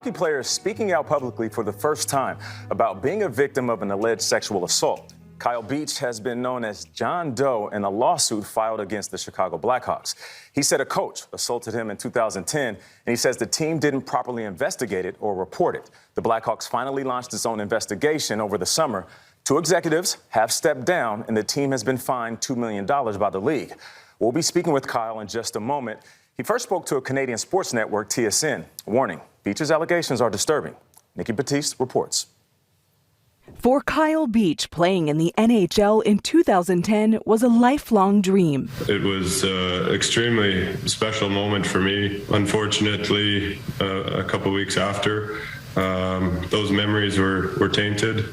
Hockey player is speaking out publicly for the first time about being a victim of an alleged sexual assault. Kyle Beach has been known as John Doe in a lawsuit filed against the Chicago Blackhawks. He said a coach assaulted him in 2010, and he says the team didn't properly investigate it or report it. The Blackhawks finally launched its own investigation over the summer. 2 executives have stepped down, and the team has been fined $2 million by the league. We'll be speaking with Kyle in just a moment. He first spoke to a Canadian sports network, TSN. Warning, Beach's allegations are disturbing. Nikki Batiste reports. For Kyle Beach, playing in the NHL in 2010 was a lifelong dream. It was an extremely special moment for me. Unfortunately, a couple weeks after, those memories were tainted,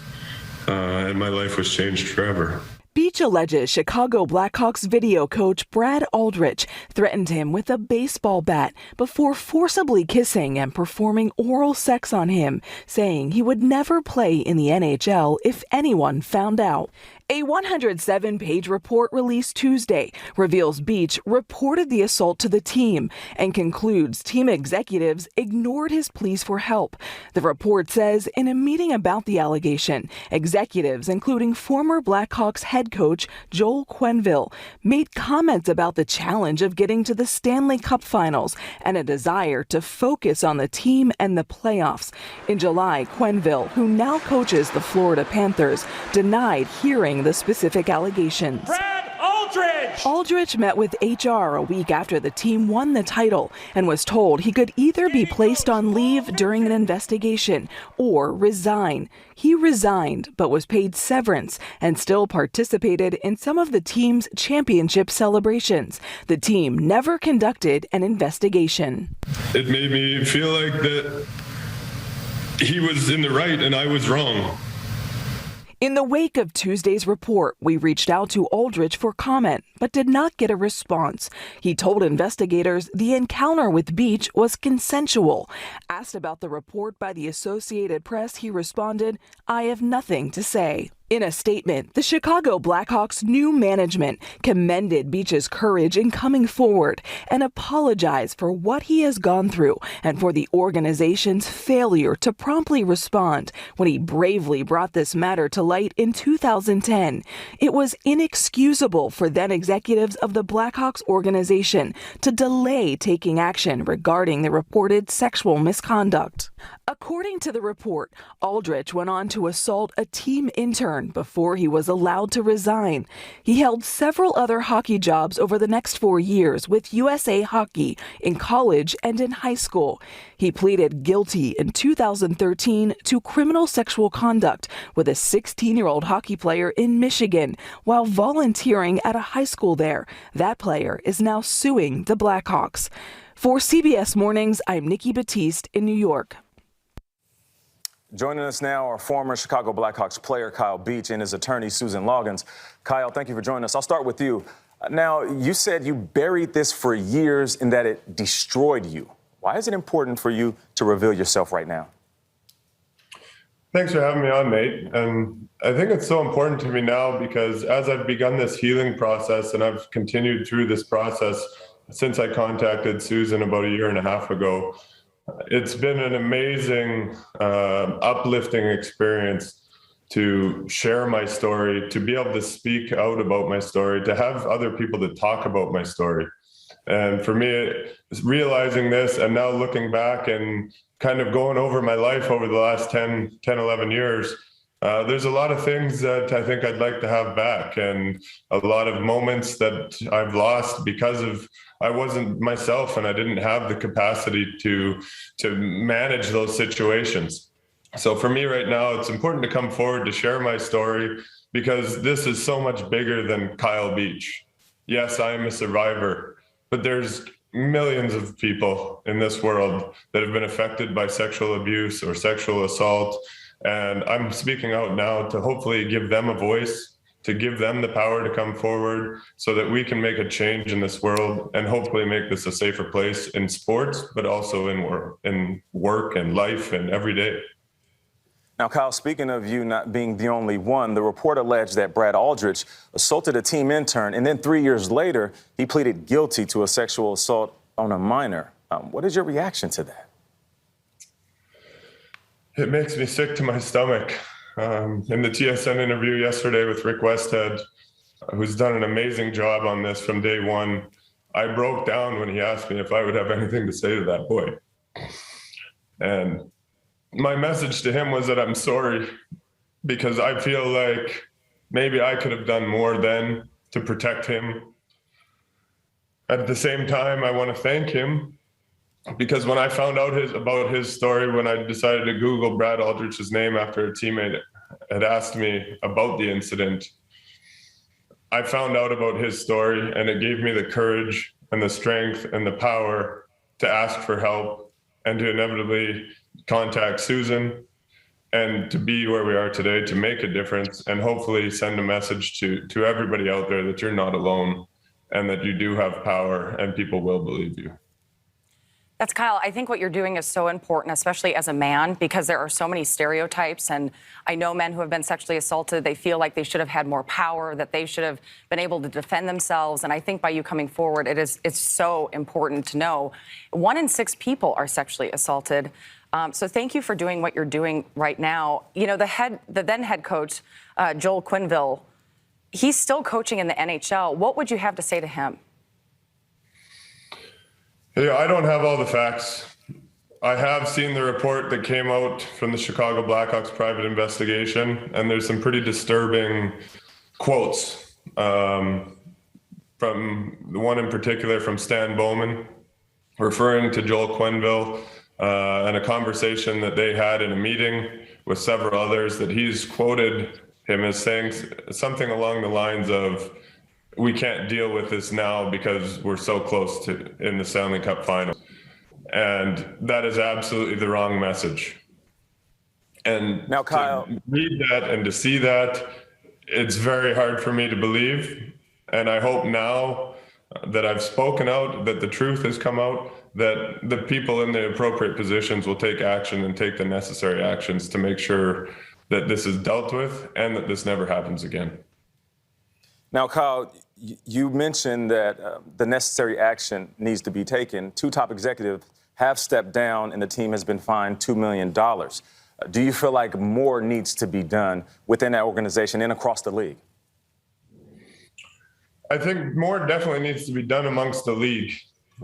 and my life was changed forever. Beach alleges Chicago Blackhawks video coach Brad Aldrich threatened him with a baseball bat before forcibly kissing and performing oral sex on him, saying he would never play in the NHL if anyone found out. A 107-page report released Tuesday reveals Beach reported the assault to the team and concludes team executives ignored his pleas for help. The report says in a meeting about the allegation, executives, including former Blackhawks head coach Joel Quenneville, made comments about the challenge of getting to the Stanley Cup Finals and a desire to focus on the team and the playoffs. In July, Quenneville, who now coaches the Florida Panthers, denied hearing the specific allegations. Brad Aldrich! Aldrich met with HR a week after the team won the title and was told he could either be placed on leave during an investigation or resign. He resigned, but was paid severance and still participated in some of the team's championship celebrations. The team never conducted an investigation. It made me feel like that he was in the right and I was wrong. In the wake of Tuesday's report, we reached out to Aldrich for comment, but did not get a response. He told investigators the encounter with Beach was consensual. Asked about the report by the Associated Press, he responded, "I have nothing to say." In a statement, the Chicago Blackhawks' new management commended Beach's courage in coming forward and apologized for what he has gone through and for the organization's failure to promptly respond when he bravely brought this matter to light in 2010. It was inexcusable for then executives of the Blackhawks organization to delay taking action regarding the reported sexual misconduct. According to the report, Aldrich went on to assault a team intern before he was allowed to resign. He held several other hockey jobs over the next 4 years with USA Hockey in college and in high school. He pleaded guilty in 2013 to criminal sexual conduct with a 16-year-old hockey player in Michigan while volunteering at a high school there. That player is now suing the Blackhawks. For CBS Mornings, I'm Nikki Batiste in New York. Joining us now are former Chicago Blackhawks player Kyle Beach and his attorney Susan Loggins. Kyle, thank you for joining us. I'll start with you. Now, you said you buried this for years and that it destroyed you. Why is it important for you to reveal yourself right now? Thanks for having me on, Nate. And I think it's so important to me now because as I've begun this healing process and I've continued through this process since I contacted Susan about 1.5 years ago, it's been an amazing, uplifting experience to share my story, to be able to speak out about my story, to have other people to talk about my story. And for me, realizing this and now looking back and kind of going over my life over the last 10, 11 years, there's a lot of things that I think I'd like to have back and a lot of moments that I've lost because of I wasn't myself and I didn't have the capacity to manage those situations. So for me right now, it's important to come forward to share my story because this is so much bigger than Kyle Beach. Yes, I am a survivor, but there's millions of people in this world that have been affected by sexual abuse or sexual assault. And I'm speaking out now to hopefully give them a voice, to give them the power to come forward so that we can make a change in this world and hopefully make this a safer place in sports, but also in work and life and every day. Now, Kyle, speaking of you not being the only one, the report alleged that Brad Aldrich assaulted a team intern, and then 3 years later, he pleaded guilty to a sexual assault on a minor. What is your reaction to that? It makes me sick to my stomach. In the TSN interview yesterday with Rick Westhead, who's done an amazing job on this from day one, I broke down when he asked me if I would have anything to say to that boy. And my message to him was that I'm sorry, because I feel like maybe I could have done more then to protect him. At the same time, I want to thank him, because when I found out about his story, when I decided to Google Brad Aldrich's name after a teammate had asked me about the incident, I found out about his story, and it gave me the courage and the strength and the power to ask for help and to inevitably contact Susan and to be where we are today, to make a difference and hopefully send a message to everybody out there that you're not alone and that you do have power and people will believe you. That's Kyle. I think what you're doing is so important, especially as a man, because there are so many stereotypes. And I know men who have been sexually assaulted, they feel like they should have had more power, that they should have been able to defend themselves. And I think by you coming forward, it's so important to know 1 in 6 people are sexually assaulted. So thank you for doing what you're doing right now. You know, the then head coach, Joel Quenneville, he's still coaching in the NHL. What would you have to say to him? Yeah, I don't have all the facts. I have seen the report that came out from the Chicago Blackhawks private investigation, and there's some pretty disturbing quotes from the one in particular from Stan Bowman, referring to Joel Quenneville and a conversation that they had in a meeting with several others, that he's quoted him as saying something along the lines of, "We can't deal with this now because we're so close to in the Stanley Cup final." And that is absolutely the wrong message. And now, Kyle, to read that and to see that, it's very hard for me to believe. And I hope now that I've spoken out, that the truth has come out, that the people in the appropriate positions will take action and take the necessary actions to make sure that this is dealt with and that this never happens again. Now, Kyle, you mentioned that the necessary action needs to be taken. 2 top executives have stepped down and the team has been fined $2 million. Do you feel like more needs to be done within that organization and across the league? I think more definitely needs to be done amongst the league.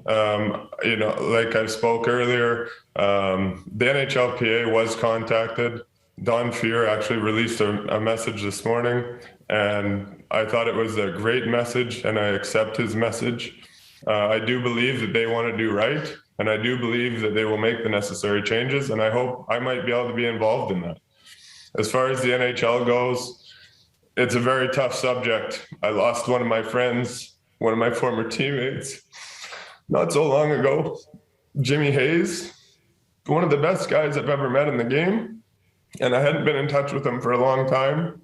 You know, like I spoke earlier, the NHLPA was contacted. Don Fear actually released a message this morning, and I thought it was a great message, and I accept his message. I do believe that they want to do right, and I do believe that they will make the necessary changes, and I hope I might be able to be involved in that. As far as the NHL goes, it's a very tough subject. I lost one of my friends, one of my former teammates, not so long ago, Jimmy Hayes, one of the best guys I've ever met in the game. And I hadn't been in touch with him for a long time.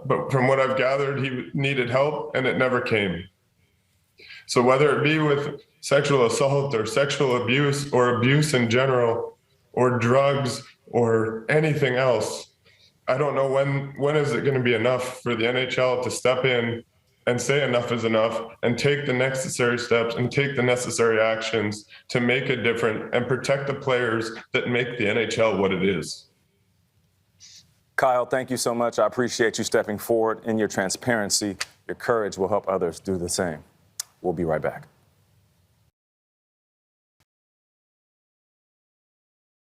But from what I've gathered, he needed help and it never came. So whether it be with sexual assault or sexual abuse or abuse in general or drugs or anything else, I don't know when is it going to be enough for the NHL to step in and say enough is enough and take the necessary steps and take the necessary actions to make a difference and protect the players that make the NHL what it is. Kyle, thank you so much. I appreciate you stepping forward in your transparency. Your courage will help others do the same. We'll be right back.